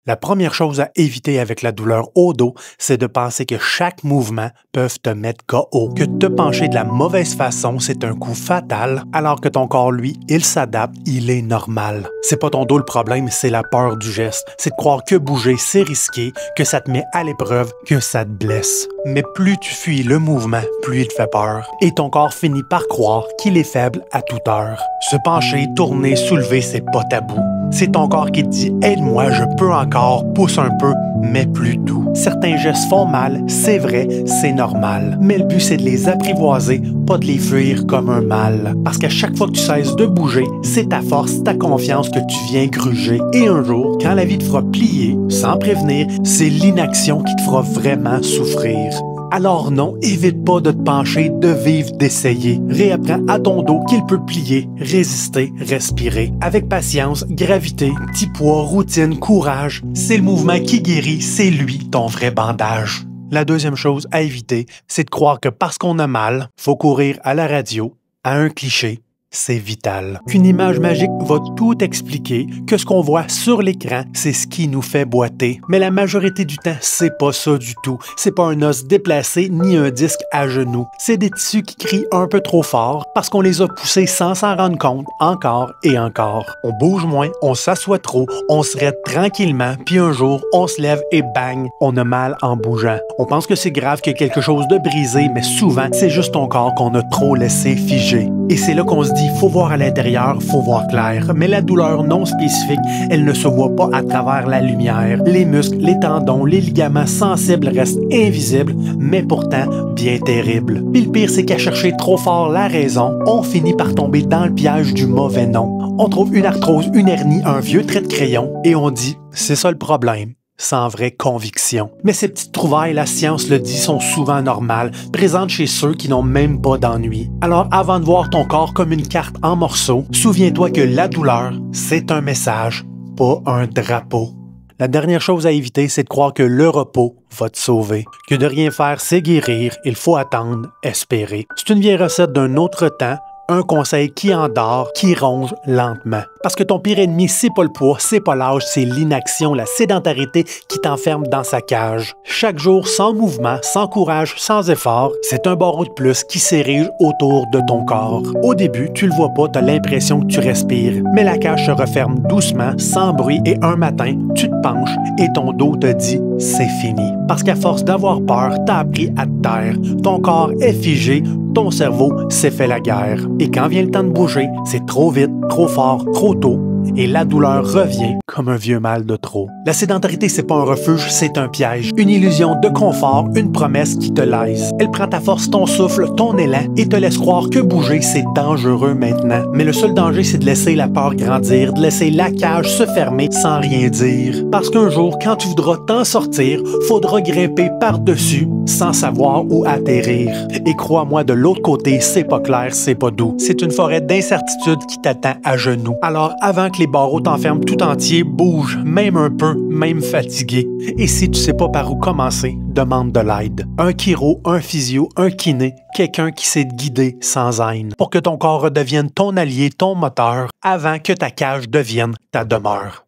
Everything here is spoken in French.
La première chose à éviter avec la douleur au dos, c'est de penser que chaque mouvement peut te mettre KO. Que te pencher de la mauvaise façon, c'est un coup fatal, alors que ton corps, lui, il s'adapte, il est normal. C'est pas ton dos le problème, c'est la peur du geste. C'est de croire que bouger, c'est risqué, que ça te met à l'épreuve, que ça te blesse. Mais plus tu fuis le mouvement, plus il te fait peur. Et ton corps finit par croire qu'il est faible à toute heure. Se pencher, tourner, soulever, c'est pas tabou. C'est ton corps qui te dit « Aide-moi, je peux encore, pousse un peu », mais plus doux. Certains gestes font mal, c'est vrai, c'est normal. Mais le but, c'est de les apprivoiser, pas de les fuir comme un mal. Parce qu'à chaque fois que tu cesses de bouger, c'est ta force, ta confiance que tu viens gruger. Et un jour, quand la vie te fera plier, sans prévenir, c'est l'inaction qui te fera vraiment souffrir. Alors non, évite pas de te pencher, de vivre, d'essayer. Réapprends à ton dos qu'il peut plier, résister, respirer. Avec patience, gravité, petit poids, routine, courage, c'est le mouvement qui guérit, c'est lui ton vrai bandage. La deuxième chose à éviter, c'est de croire que parce qu'on a mal, faut courir à la radio, à un cliché. C'est vital. Qu'une image magique va tout expliquer, que ce qu'on voit sur l'écran, c'est ce qui nous fait boiter. Mais la majorité du temps, c'est pas ça du tout. C'est pas un os déplacé ni un disque à genoux. C'est des tissus qui crient un peu trop fort parce qu'on les a poussés sans s'en rendre compte encore et encore. On bouge moins, on s'assoit trop, on se raide tranquillement, puis un jour, on se lève et bang, on a mal en bougeant. On pense que c'est grave qu'il y a quelque chose de brisé, mais souvent, c'est juste ton corps qu'on a trop laissé figer. Et c'est là qu'on se dit, faut voir à l'intérieur, faut voir clair. Mais la douleur non spécifique, elle ne se voit pas à travers la lumière. Les muscles, les tendons, les ligaments sensibles restent invisibles, mais pourtant bien terribles. Puis le pire, c'est qu'à chercher trop fort la raison, on finit par tomber dans le piège du mauvais nom. On trouve une arthrose, une hernie, un vieux trait de crayon, et on dit, c'est ça le problème. Sans vraie conviction. Mais ces petites trouvailles, la science le dit, sont souvent normales, présentes chez ceux qui n'ont même pas d'ennui. Alors avant de voir ton corps comme une carte en morceaux, souviens-toi que la douleur, c'est un message, pas un drapeau. La dernière chose à éviter, c'est de croire que le repos va te sauver. Que de rien faire, c'est guérir, il faut attendre, espérer. C'est une vieille recette d'un autre temps, un conseil qui endort, qui ronge lentement. Parce que ton pire ennemi, c'est pas le poids, c'est pas l'âge, c'est l'inaction, la sédentarité qui t'enferme dans sa cage. Chaque jour, sans mouvement, sans courage, sans effort, c'est un barreau de plus qui s'érige autour de ton corps. Au début, tu le vois pas, t'as l'impression que tu respires. Mais la cage se referme doucement, sans bruit, et un matin, tu te penches et ton dos te dit « c'est fini ». Parce qu'à force d'avoir peur, t'as appris à te taire. Ton corps est figé, ton cerveau s'est fait la guerre. Et quand vient le temps de bouger, c'est trop vite, trop fort, trop tôt, et la douleur revient comme un vieux mal de trop. La sédentarité, c'est pas un refuge, c'est un piège. Une illusion de confort, une promesse qui te laisse. Elle prend ta force, ton souffle, ton élan, et te laisse croire que bouger, c'est dangereux maintenant. Mais le seul danger, c'est de laisser la peur grandir, de laisser la cage se fermer sans rien dire. Parce qu'un jour, quand tu voudras t'en sortir, faudra grimper par-dessus sans savoir où atterrir. Et crois-moi, de l'autre côté, c'est pas clair, c'est pas doux. C'est une forêt d'incertitude qui t'attend à genoux. Alors, avant que les barreaux t'enferment tout entier, bouge, même un peu, même fatigué. Et si tu sais pas par où commencer, demande de l'aide. Un chiro, un physio, un kiné, quelqu'un qui sait te guider sans haine. Pour que ton corps redevienne ton allié, ton moteur, avant que ta cage devienne ta demeure.